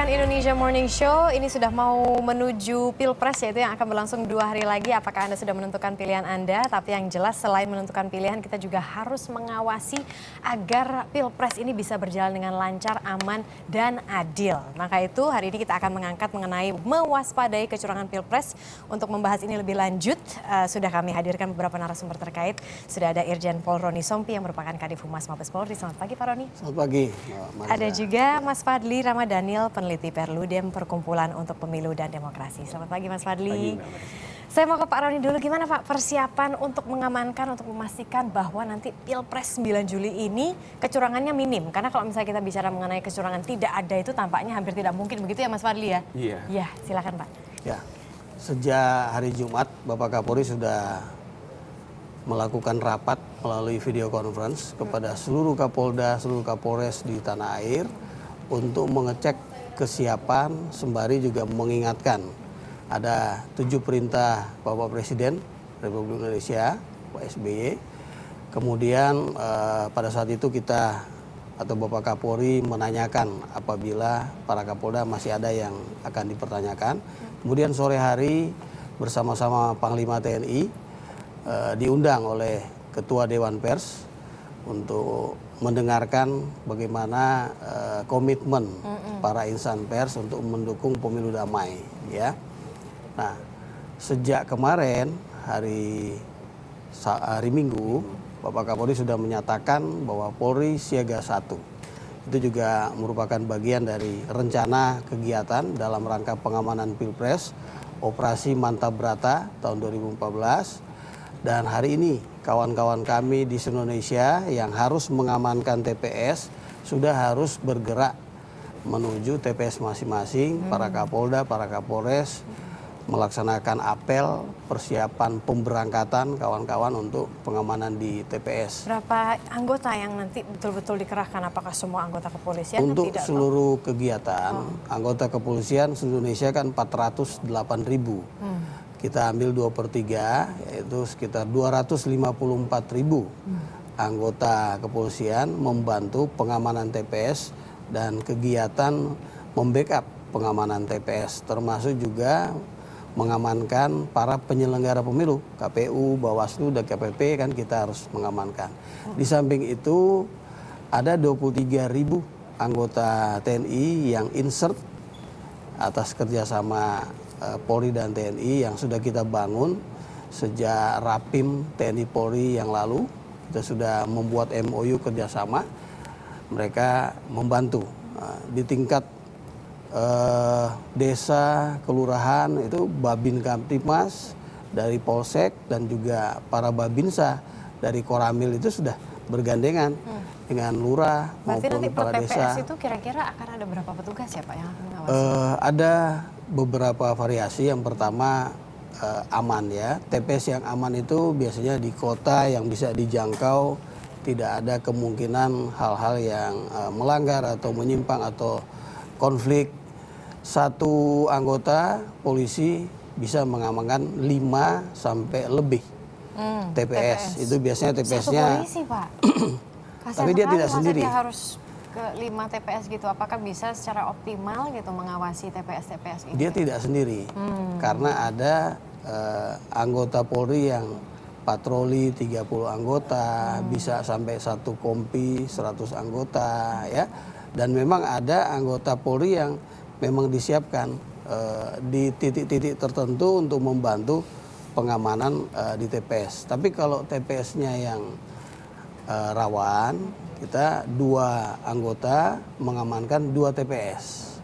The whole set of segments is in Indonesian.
menyaksikan Indonesia Morning Show. Ini sudah mau menuju Pilpres, yaitu yang akan berlangsung 2 hari lagi. Apakah Anda sudah menentukan pilihan Anda? Tapi yang jelas selain menentukan pilihan, kita juga harus mengawasi agar Pilpres ini bisa berjalan dengan lancar, aman, dan adil. Maka itu hari ini kita akan mengangkat mengenai mewaspadai kecurangan Pilpres. Untuk membahas ini lebih lanjut, sudah kami hadirkan beberapa narasumber terkait. Sudah ada Irjen Pol Roni Sompi yang merupakan Kadif Humas Mabes Polri. Selamat pagi Pak Roni. Selamat pagi. Ada juga Mas Fadli Ramadhanil, peneliti Perludem Perkumpulan untuk Pemilu dan Demokrasi. Selamat pagi Mas Fadli. Saya mau ke Pak Roni dulu, gimana Pak persiapan untuk mengamankan, untuk memastikan bahwa nanti Pilpres 9 Juli ini kecurangannya minim. Karena kalau misalnya kita bicara mengenai kecurangan tidak ada itu tampaknya hampir tidak mungkin, begitu ya Mas Fadli ya? Iya. Ya, silakan Pak. Ya, sejak hari Jumat Bapak Kapolri sudah melakukan rapat melalui video conference kepada seluruh Kapolda, seluruh Kapolres di tanah air untuk mengecek kesiapan, sembari juga mengingatkan ada 7 perintah Bapak Presiden Republik Indonesia, Pak SBY. Kemudian pada saat itu kita atau Bapak Kapolri menanyakan apabila para Kapolda masih ada yang akan dipertanyakan. Kemudian sore hari bersama-sama Panglima TNI diundang oleh Ketua Dewan Pers untuk mendengarkan bagaimana komitmen para insan pers untuk mendukung pemilu damai, ya. Nah, sejak kemarin hari Minggu, Bapak Kapolri sudah menyatakan bahwa Polri siaga 1. Itu juga merupakan bagian dari rencana kegiatan dalam rangka pengamanan Pilpres, Operasi Mantap Brata tahun 2014. Dan hari ini kawan-kawan kami di seluruh Indonesia yang harus mengamankan TPS sudah harus bergerak menuju TPS masing-masing. Para Kapolda, para Kapolres melaksanakan apel persiapan pemberangkatan kawan-kawan untuk pengamanan di TPS. Berapa anggota yang nanti betul-betul dikerahkan? Apakah semua anggota kepolisian? Untuk seluruh kegiatan, anggota kepolisian seluruh Indonesia kan 408.000. Kita ambil 2/3, yaitu sekitar 254.000 anggota kepolisian membantu pengamanan TPS dan kegiatan membackup pengamanan TPS, termasuk juga mengamankan para penyelenggara pemilu, KPU, Bawaslu, dan KPP kan kita harus mengamankan. Di samping itu ada 23.000 anggota TNI yang insert atas kerjasama Polri dan TNI yang sudah kita bangun sejak Rapim TNI Polri yang lalu. Kita sudah membuat MOU kerjasama, mereka membantu di tingkat desa, kelurahan, itu Babin Kamtipmas dari Polsek dan juga para Babinsa dari Koramil itu sudah bergandengan dengan lurah maupun kepala desa. TPS itu kira-kira akan ada berapa petugas ya Pak yang akan mengawasi? Ada beberapa variasi. Yang pertama aman ya. TPS yang aman itu biasanya di kota yang bisa dijangkau, tidak ada kemungkinan hal-hal yang melanggar atau menyimpang atau konflik. Satu anggota polisi bisa mengamankan 5 sampai lebih TPS. Itu biasanya TPS-nya. Satu polisi Pak. Tapi dia tidak sendiri. Dia harus ke 5 TPS gitu. Apakah bisa secara optimal gitu mengawasi TPS-TPS ini? Dia tidak sendiri. Karena ada anggota Polri yang patroli 30 anggota, bisa sampai 1 kompi 100 anggota ya. Dan memang ada anggota Polri yang memang disiapkan di titik-titik tertentu untuk membantu pengamanan di TPS. Tapi kalau TPS-nya yang rawan, kita 2 anggota mengamankan 2 TPS.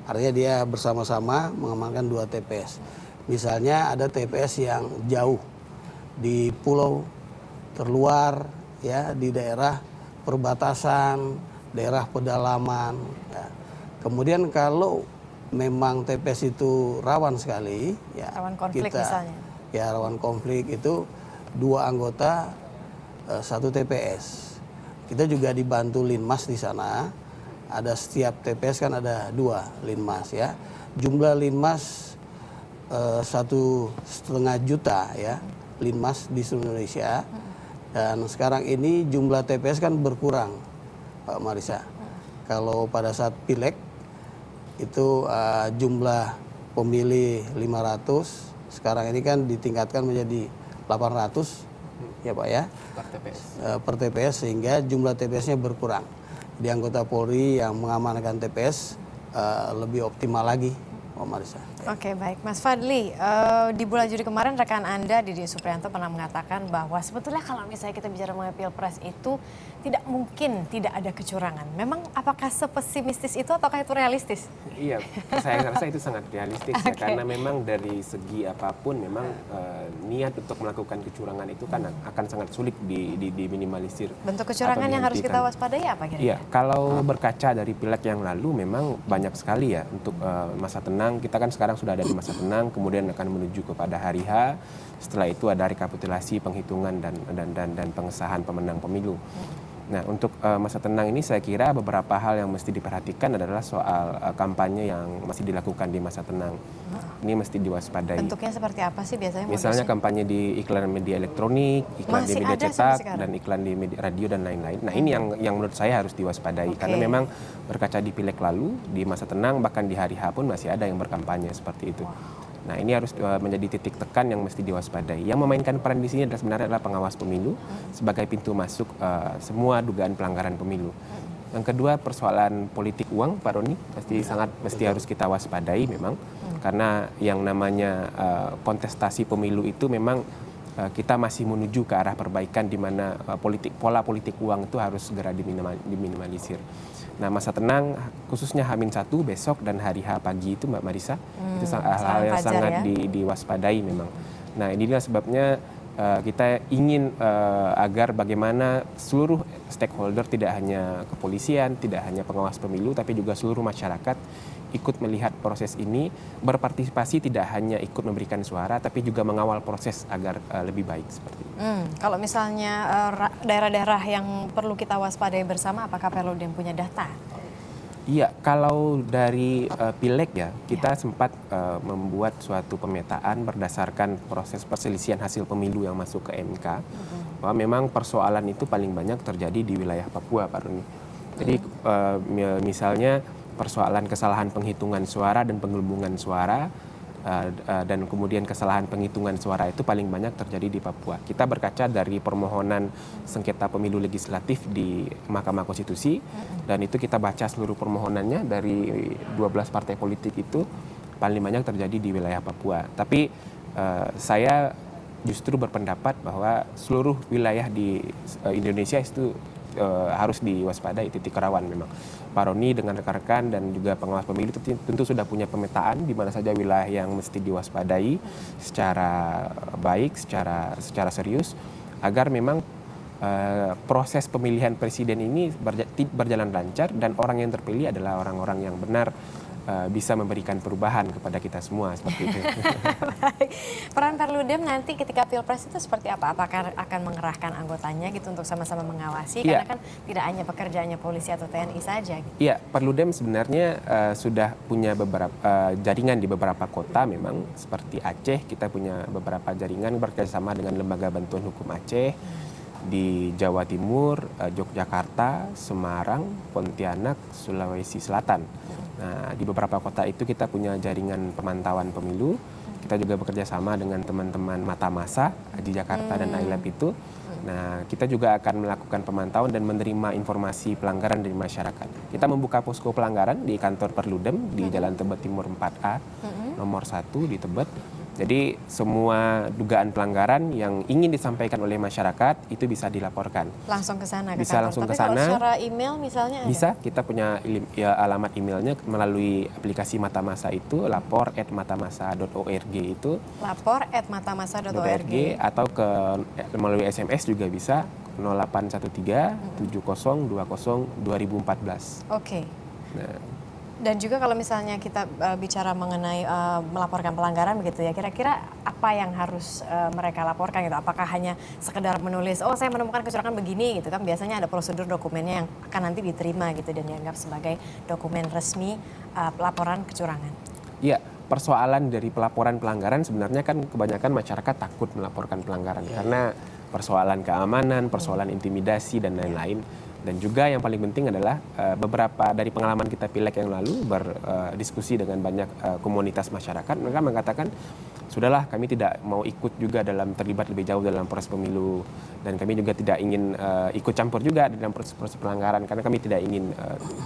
Artinya dia bersama-sama mengamankan 2 TPS. Misalnya ada TPS yang jauh di pulau terluar, ya, di daerah perbatasan, daerah pedalaman. Ya. Kemudian kalau memang TPS itu rawan sekali, ya, rawan konflik kita, misalnya. Ya, rawan konflik itu 2 anggota 1 TPS. Kita juga dibantu Linmas di sana. Ada setiap TPS kan ada 2 Linmas ya. Jumlah Linmas 1,5 juta ya, Linmas di seluruh Indonesia. Dan sekarang ini jumlah TPS kan berkurang, Pak Marisa. Kalau pada saat Pileg itu jumlah pemilih 500, sekarang ini kan ditingkatkan menjadi 800 ya Pak ya per TPS sehingga jumlah TPS-nya berkurang. Di anggota Polri yang mengamankan TPS lebih optimal lagi, Pak Marisa. Oke, baik. Mas Fadli, di bulan Juli kemarin rekan Anda, Didi Supriyanto, pernah mengatakan bahwa sebetulnya kalau misalnya kita bicara mengenai Pilpres itu tidak mungkin tidak ada kecurangan. Memang apakah sepesimistis itu ataukah itu realistis? Iya, saya rasa itu sangat realistis ya, karena memang dari segi apapun memang niat untuk melakukan kecurangan itu kan akan sangat sulit diminimalisir. Bentuk kecurangan yang harus kita waspadai apa kira-kira? Iya, kalau berkaca dari pileg yang lalu memang banyak sekali ya untuk masa tenang. Kita kan sekarang sudah ada di masa tenang, kemudian akan menuju kepada hari H. Setelah itu ada rekapitulasi, penghitungan dan pengesahan pemenang pemilu. Nah, untuk masa tenang ini saya kira beberapa hal yang mesti diperhatikan adalah soal kampanye yang masih dilakukan di masa tenang. Ini mesti diwaspadai. Bentuknya seperti apa sih biasanya? Misalnya kampanye di iklan media elektronik, iklan di media cetak, dan iklan di media radio dan lain-lain. Nah, ini yang menurut saya harus diwaspadai. Karena memang berkaca di pileg lalu, di masa tenang, bahkan di hari H pun masih ada yang berkampanye seperti itu. Nah, ini harus menjadi titik tekan yang mesti diwaspadai. Yang memainkan peran di sini sebenarnya adalah pengawas pemilu sebagai pintu masuk semua dugaan pelanggaran pemilu. Yang kedua, persoalan politik uang, Pak Roni, mesti harus kita waspadai memang, karena yang namanya kontestasi pemilu itu memang kita masih menuju ke arah perbaikan di mana pola politik uang itu harus segera diminimalisir. Nah, masa tenang khususnya H-1 besok dan hari H pagi itu Mbak Marisa, itu hal-hal yang sangat diwaspadai memang. Nah, inilah sebabnya kita ingin agar bagaimana seluruh stakeholder, tidak hanya kepolisian, tidak hanya pengawas pemilu, tapi juga seluruh masyarakat ikut melihat proses ini, berpartisipasi, tidak hanya ikut memberikan suara, tapi juga mengawal proses agar lebih baik seperti itu. Kalau misalnya daerah-daerah yang perlu kita waspadai bersama, apakah Perludem punya data? Iya, kalau dari pileg ya, kita sempat membuat suatu pemetaan berdasarkan proses perselisihan hasil pemilu yang masuk ke MK, bahwa memang persoalan itu paling banyak terjadi di wilayah Papua, Pak Roni. Jadi misalnya persoalan kesalahan penghitungan suara dan penggelembungan suara, dan kemudian kesalahan penghitungan suara itu paling banyak terjadi di Papua. Kita berkaca dari permohonan sengketa pemilu legislatif di Mahkamah Konstitusi, dan itu kita baca seluruh permohonannya dari 12 partai politik itu paling banyak terjadi di wilayah Papua. Tapi saya justru berpendapat bahwa seluruh wilayah di Indonesia itu harus diwaspadai, titik rawan memang. Pak Roni dengan rekan-rekan dan juga pengawas pemilu tentu sudah punya pemetaan di mana saja wilayah yang mesti diwaspadai secara baik, secara serius, agar memang proses pemilihan presiden ini berjalan lancar dan orang yang terpilih adalah orang-orang yang benar bisa memberikan perubahan kepada kita semua seperti itu. Baik. Peran Perludem nanti ketika Pilpres itu seperti apa? Apakah akan mengerahkan anggotanya gitu untuk sama-sama mengawasi? Karena kan tidak hanya pekerjaannya polisi atau TNI saja. Gitu. Iya, Perludem sebenarnya sudah punya beberapa jaringan di beberapa kota memang, seperti Aceh kita punya beberapa jaringan bekerjasama dengan Lembaga Bantuan Hukum Aceh, di Jawa Timur, Yogyakarta, Semarang, Pontianak, Sulawesi Selatan. Nah, di beberapa kota itu kita punya jaringan pemantauan pemilu. Kita juga bekerja sama dengan teman-teman Mata Masa di Jakarta dan ILAB itu. Nah, kita juga akan melakukan pemantauan dan menerima informasi pelanggaran dari masyarakat. Kita membuka posko pelanggaran di kantor Perludem di Jalan Tebet Timur 4A, nomor 1 di Tebet. Jadi semua dugaan pelanggaran yang ingin disampaikan oleh masyarakat itu bisa dilaporkan. Langsung ke sana? Bisa langsung ke sana. Tapi kalau secara email misalnya ada? Bisa, kita punya alamat emailnya melalui aplikasi Mata Masa itu, lapor@matamasa.org itu. Lapor@matamasa.org. Atau melalui SMS juga bisa, 0813 70 20 2014. Oke. Nah. Dan juga kalau misalnya kita bicara mengenai melaporkan pelanggaran begitu ya, kira-kira apa yang harus mereka laporkan gitu? Apakah hanya sekedar menulis, oh saya menemukan kecurangan begini gitu kan? Biasanya ada prosedur dokumennya yang akan nanti diterima gitu dan dianggap sebagai dokumen resmi laporan kecurangan. Iya, persoalan dari pelaporan pelanggaran sebenarnya kan kebanyakan masyarakat takut melaporkan pelanggaran karena persoalan keamanan, persoalan intimidasi dan lain-lain. Dan juga yang paling penting adalah beberapa dari pengalaman kita pileg yang lalu berdiskusi dengan banyak komunitas masyarakat, mereka mengatakan sudahlah kami tidak mau ikut juga terlibat lebih jauh dalam proses pemilu, dan kami juga tidak ingin ikut campur juga dalam proses pelanggaran karena kami tidak ingin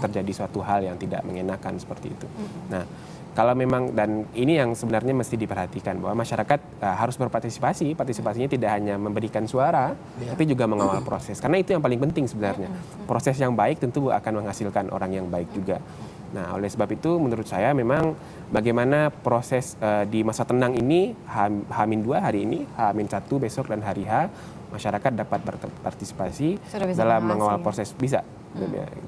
terjadi suatu hal yang tidak mengenakan seperti itu. Nah, kalau memang, dan ini yang sebenarnya mesti diperhatikan bahwa masyarakat harus berpartisipasi. Partisipasinya tidak hanya memberikan suara, tapi juga mengawal proses. Karena itu yang paling penting sebenarnya. Proses yang baik tentu akan menghasilkan orang yang baik juga. Nah, oleh sebab itu menurut saya memang bagaimana proses di masa tenang ini, H-2 hari ini, H-1 besok dan hari H, masyarakat dapat berpartisipasi dalam mengawal proses. Bisa.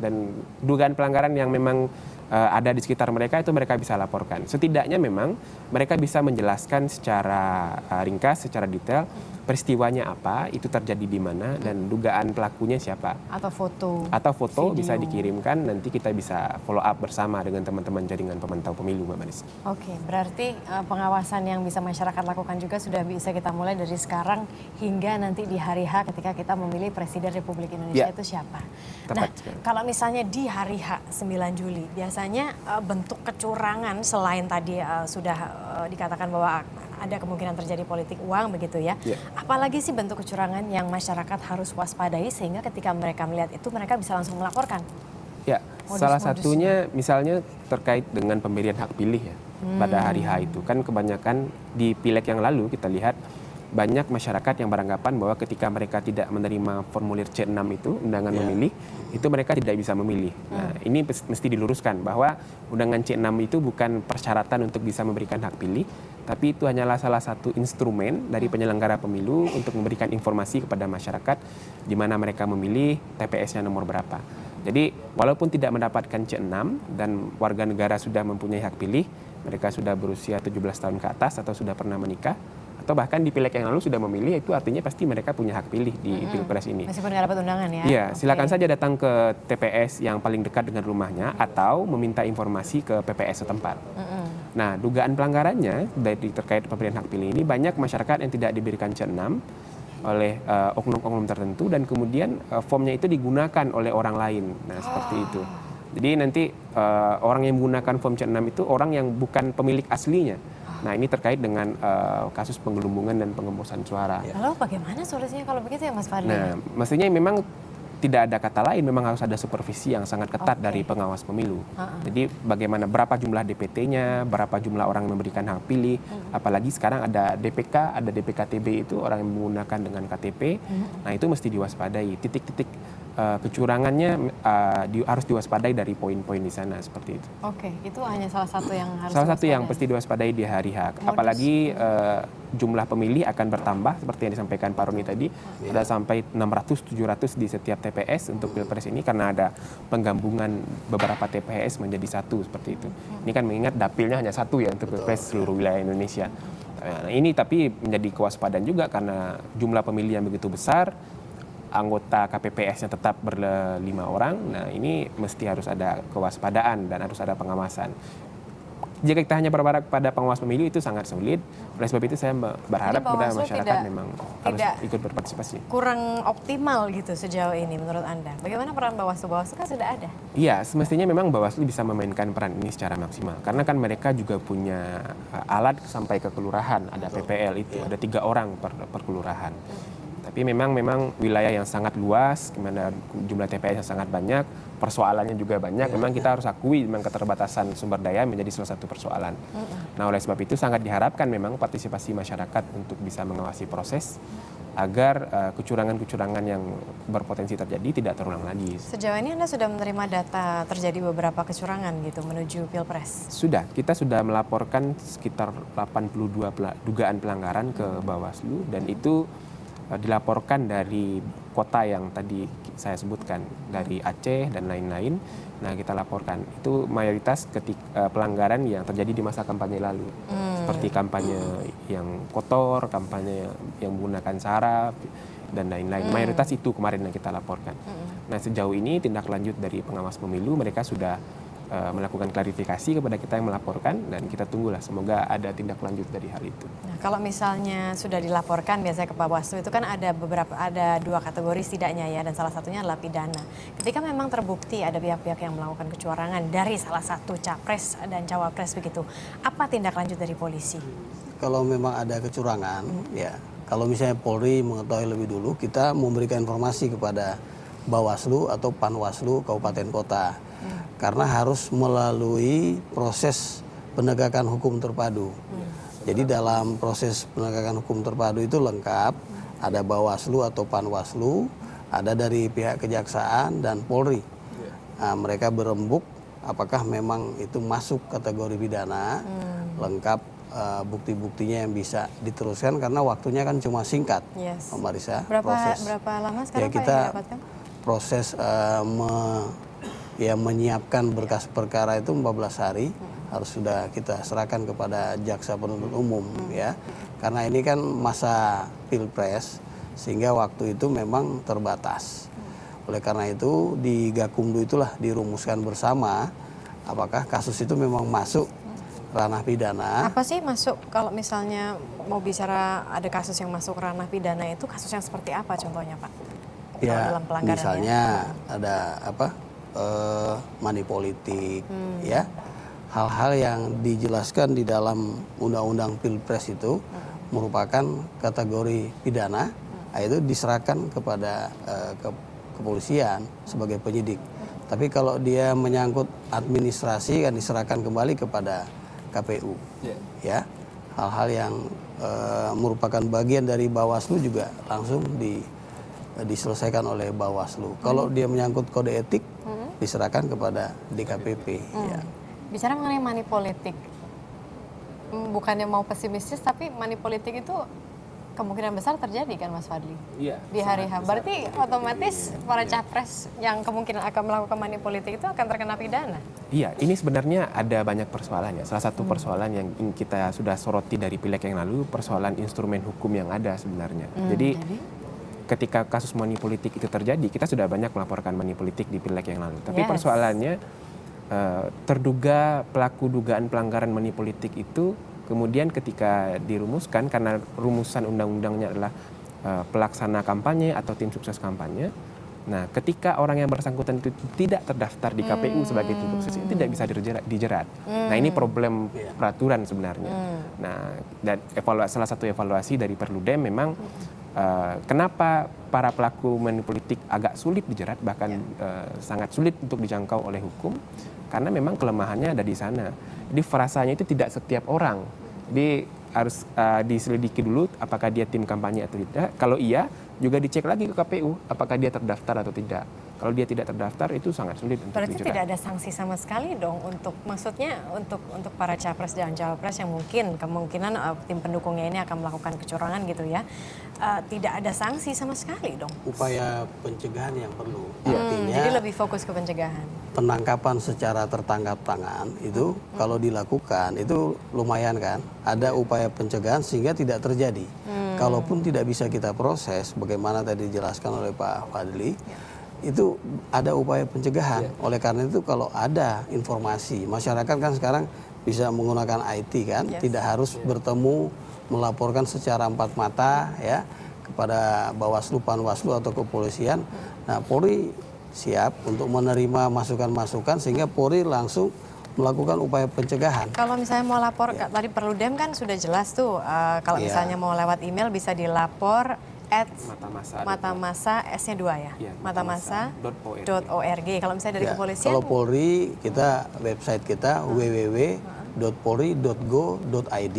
Dan dugaan pelanggaran yang memang ada di sekitar mereka itu mereka bisa laporkan. Setidaknya memang mereka bisa menjelaskan secara ringkas, secara detail peristiwanya apa, itu terjadi di mana, dan dugaan pelakunya siapa. Atau foto. Atau foto video. bisa dikirimkan, nanti kita bisa follow up bersama dengan teman-teman jaringan pemantau pemilu, Mbak Manis. Oke, berarti pengawasan yang bisa masyarakat lakukan juga sudah bisa kita mulai dari sekarang hingga nanti di hari H ketika kita memilih Presiden Republik Indonesia itu siapa. Nah, kalau misalnya di hari H 9 Juli, biasanya bentuk kecurangan selain tadi sudah dikatakan bahwa ada kemungkinan terjadi politik uang begitu ya. Apalagi sih bentuk kecurangan yang masyarakat harus waspadai sehingga ketika mereka melihat itu mereka bisa langsung melaporkan? Ya, salah satunya misalnya terkait dengan pemberian hak pilih ya pada hari H itu. Kan kebanyakan di pileg yang lalu kita lihat banyak masyarakat yang beranggapan bahwa ketika mereka tidak menerima formulir C6 itu, undangan memilih, itu mereka tidak bisa memilih. Nah, ini mesti diluruskan bahwa undangan C6 itu bukan persyaratan untuk bisa memberikan hak pilih, tapi itu hanyalah salah satu instrumen dari penyelenggara pemilu untuk memberikan informasi kepada masyarakat di mana mereka memilih, TPS-nya nomor berapa. Jadi walaupun tidak mendapatkan C6 dan warga negara sudah mempunyai hak pilih, mereka sudah berusia 17 tahun ke atas atau sudah pernah menikah, atau bahkan di pileg yang lalu sudah memilih, itu artinya pasti mereka punya hak pilih di Pilpres ini. Meskipun nggak dapat undangan ya? Iya, silakan saja datang ke TPS yang paling dekat dengan rumahnya atau meminta informasi ke PPS setempat. Nah, dugaan pelanggarannya dari terkait pemberian hak pilih ini banyak masyarakat yang tidak diberikan C6 oleh oknum-oknum tertentu dan kemudian formnya itu digunakan oleh orang lain. Nah, seperti itu. Jadi nanti orang yang menggunakan form C6 itu orang yang bukan pemilik aslinya. Nah, ini terkait dengan kasus penggelembungan dan pengembosan suara. Lalu bagaimana solusinya kalau begitu ya Mas Fadli? Nah, mestinya memang tidak ada kata lain, memang harus ada supervisi yang sangat ketat dari pengawas pemilu. Jadi bagaimana berapa jumlah DPT-nya, berapa jumlah orang yang memberikan hak pilih, apalagi sekarang ada DPK, ada DPKTB itu orang yang menggunakan dengan KTP. Nah, itu mesti diwaspadai. Titik-titik kecurangannya harus diwaspadai dari poin-poin di sana seperti itu. Oke, itu hanya salah satu yang harus salah satu yang pasti diwaspadai di hari H. Apalagi jumlah pemilih akan bertambah seperti yang disampaikan Pak Roni tadi, ada sampai 600-700 di setiap TPS untuk Pilpres ini karena ada penggabungan beberapa TPS menjadi satu seperti itu. Ini kan mengingat dapilnya hanya satu ya untuk Pilpres seluruh wilayah Indonesia. Nah, ini tapi menjadi kewaspadaan juga karena jumlah pemilih yang begitu besar, anggota KPPS-nya tetap berlima orang. Nah, ini mesti harus ada kewaspadaan dan harus ada pengawasan. Jika kita hanya berharap pada pengawas pemilu itu sangat sulit. Oleh sebab itu saya berharap pada masyarakat memang harus ikut berpartisipasi. Kurang optimal gitu sejauh ini menurut Anda. Bagaimana peran Bawaslu? Bawaslu kan sudah ada. Iya, semestinya memang Bawaslu bisa memainkan peran ini secara maksimal. Karena kan mereka juga punya alat sampai ke kelurahan. Ada PPL itu, ada 3 orang per kelurahan. Tapi memang wilayah yang sangat luas, dimana jumlah TPS yang sangat banyak, persoalannya juga banyak. Memang kita harus akui memang keterbatasan sumber daya menjadi salah satu persoalan. Nah, oleh sebab itu sangat diharapkan memang partisipasi masyarakat untuk bisa mengawasi proses agar kecurangan-kecurangan yang berpotensi terjadi tidak terulang lagi. Sejauh ini Anda sudah menerima data terjadi beberapa kecurangan gitu menuju Pilpres? Sudah, kita sudah melaporkan sekitar 82 dugaan pelanggaran ke Bawaslu dan itu dilaporkan dari kota yang tadi saya sebutkan, dari Aceh dan lain-lain. Nah, kita laporkan itu mayoritas pelanggaran yang terjadi di masa kampanye lalu, seperti kampanye yang kotor, kampanye yang menggunakan sara dan lain-lain. Mayoritas itu kemarin yang kita laporkan. Nah, sejauh ini tindak lanjut dari pengawas pemilu mereka sudah melakukan klarifikasi kepada kita yang melaporkan, dan kita tunggulah semoga ada tindak lanjut dari hal itu. Nah, kalau misalnya sudah dilaporkan biasanya ke Bawaslu itu kan ada 2 kategori setidaknya ya, dan salah satunya adalah pidana. Ketika memang terbukti ada pihak-pihak yang melakukan kecurangan dari salah satu capres dan cawapres begitu, apa tindak lanjut dari polisi? Kalau memang ada kecurangan, ya kalau misalnya Polri mengetahui lebih dulu, kita memberikan informasi kepada Bawaslu atau Panwaslu Kabupaten Kota. Karena harus melalui proses penegakan hukum terpadu. Jadi dalam proses penegakan hukum terpadu itu lengkap, ada Bawaslu atau Panwaslu, ada dari pihak Kejaksaan dan Polri. Nah, mereka berembuk apakah memang itu masuk kategori pidana, lengkap bukti-buktinya yang bisa diteruskan, karena waktunya kan cuma singkat, Mbak Marisa. Berapa lama sekarang ya, kita Pak yang didapatkan? Proses menyiapkan berkas perkara itu 14 hari harus sudah kita serahkan kepada jaksa penuntut umum ya, karena ini kan masa pilpres sehingga waktu itu memang terbatas. Oleh karena itu di Gakumdu itulah dirumuskan bersama apakah kasus itu memang masuk ranah pidana. Apa sih masuk, kalau misalnya mau bicara ada kasus yang masuk ranah pidana itu kasus yang seperti apa contohnya Pak? Ya, Dalam pelanggaran misalnya ada money politik, ya, hal-hal yang dijelaskan di dalam undang-undang pilpres itu merupakan kategori pidana, itu diserahkan kepada kepolisian sebagai penyidik. Tapi kalau dia menyangkut administrasi kan diserahkan kembali kepada KPU, ya, hal-hal yang merupakan bagian dari Bawaslu juga langsung diselesaikan oleh Bawaslu. Kalau dia menyangkut kode etik diserahkan kepada DKPP. Ya. Bicara mengenai money politik, bukannya mau pesimistis, tapi money politik itu kemungkinan besar terjadi kan Mas Fadli? Iya. Di hari H. Berarti otomatis para capres yang kemungkinan akan melakukan money politik itu akan terkena pidana? Iya, ini sebenarnya ada banyak persoalannya. Salah satu persoalan yang kita sudah soroti dari pileg yang lalu, persoalan instrumen hukum yang ada sebenarnya. Jadi ketika kasus money politik itu terjadi, kita sudah banyak melaporkan money politik di pileg yang lalu. Tapi persoalannya terduga pelaku dugaan pelanggaran money politik itu kemudian ketika dirumuskan, karena rumusan undang-undangnya adalah pelaksana kampanye atau tim sukses kampanye. Nah, ketika orang yang bersangkutan itu tidak terdaftar di KPU sebagai tim sukses, itu tidak bisa dijerat. Nah, ini problem peraturan sebenarnya. Nah, dan salah satu evaluasi dari Perludem memang kenapa para pelaku money politik agak sulit dijerat, bahkan sangat sulit untuk dijangkau oleh hukum, karena memang kelemahannya ada di sana. Jadi frasanya itu tidak setiap orang. Jadi harus diselidiki dulu apakah dia tim kampanye atau tidak. Kalau iya, juga dicek lagi ke KPU apakah dia terdaftar atau tidak. Kalau dia tidak terdaftar itu sangat sulit untuk Berarti dijerat. tidak ada sanksi sama sekali dong untuk para capres dan cawapres yang kemungkinan tim pendukungnya ini akan melakukan kecurangan gitu ya. Tidak ada sanksi sama sekali dong. Upaya pencegahan yang perlu. Artinya jadi lebih fokus ke pencegahan. Penangkapan secara tertangkap tangan itu kalau dilakukan itu lumayan kan. Ada upaya pencegahan sehingga tidak terjadi. Kalaupun tidak bisa kita proses, bagaimana tadi dijelaskan oleh Pak Fadli, itu ada upaya pencegahan. Oleh karena itu kalau ada informasi, masyarakat kan sekarang bisa menggunakan IT kan, tidak harus bertemu melaporkan secara empat mata ya kepada Bawaslu, Panwaslu atau kepolisian. Nah, Polri siap untuk menerima masukan-masukan sehingga Polri langsung melakukan upaya pencegahan. Kalau misalnya mau lapor, tadi Perludem kan sudah jelas tuh, kalau misalnya mau lewat email bisa dilapor @matamasa S-nya 2 ya, matamasa.org. Kalau misalnya dari kepolisian? Kalau Polri, kita website kita www.polri.go.id.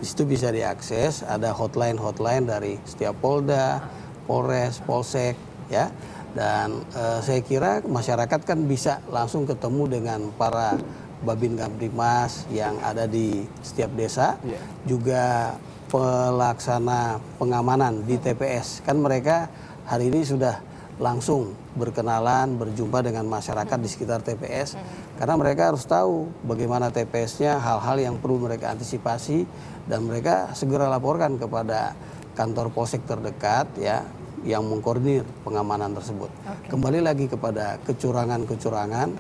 Di situ bisa diakses, ada hotline dari setiap Polda, Polres, Polsek, ya. Dan saya kira masyarakat kan bisa langsung ketemu dengan para Babin Kamtibmas yang ada di setiap desa, juga pelaksana pengamanan di TPS. Kan mereka hari ini sudah langsung berkenalan, berjumpa dengan masyarakat di sekitar TPS, karena mereka harus tahu bagaimana TPS-nya, hal-hal yang perlu mereka antisipasi, dan mereka segera laporkan kepada kantor polsek terdekat ya, yang mengkoordinir pengamanan tersebut. Kembali lagi kepada kecurangan-kecurangan,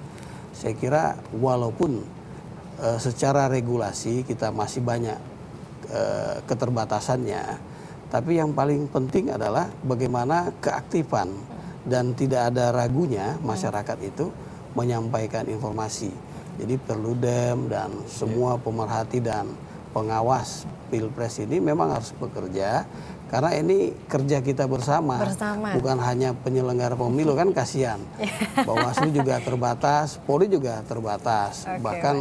saya kira walaupun secara regulasi kita masih banyak keterbatasannya, tapi yang paling penting adalah bagaimana keaktifan dan tidak ada ragunya masyarakat itu menyampaikan informasi. Jadi Perludem dan semua pemerhati dan pengawas Pilpres ini memang harus bekerja, karena ini kerja kita bersama. Bukan hanya penyelenggara pemilu, kan kasihan. Bawaslu juga terbatas, Polri juga terbatas. Bahkan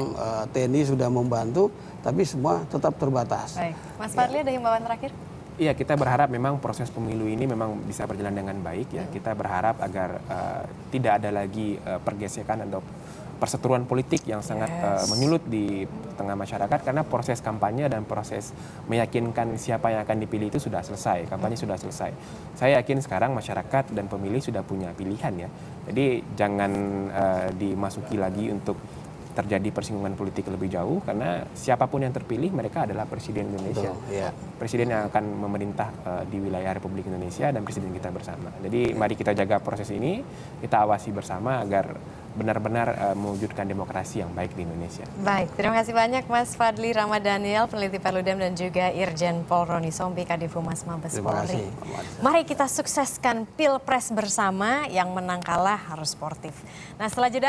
TNI sudah membantu, tapi semua tetap terbatas. Baik. Mas Fadli, ada himbauan terakhir? Iya, kita berharap memang proses pemilu ini memang bisa berjalan dengan baik ya. Kita berharap agar tidak ada lagi pergesekan atau perseteruan politik yang sangat menyulut di tengah masyarakat, karena proses kampanye dan proses meyakinkan siapa yang akan dipilih itu sudah selesai, kampanye sudah selesai. Saya yakin sekarang masyarakat dan pemilih sudah punya pilihan ya. Jadi jangan dimasuki lagi untuk terjadi persinggungan politik lebih jauh, karena siapapun yang terpilih mereka adalah Presiden Indonesia. Presiden yang akan memerintah di wilayah Republik Indonesia dan Presiden kita bersama. Jadi mari kita jaga proses ini, kita awasi bersama agar benar-benar mewujudkan demokrasi yang baik di Indonesia. Baik, terima kasih banyak Mas Fadli Ramadhaniel, peneliti Perludem, dan juga Irjen Pol Roni Sompi, Kadif Humas Mabes Polri. Mari kita sukseskan Pilpres bersama, yang menang kalah harus sportif. Nah, setelah jeda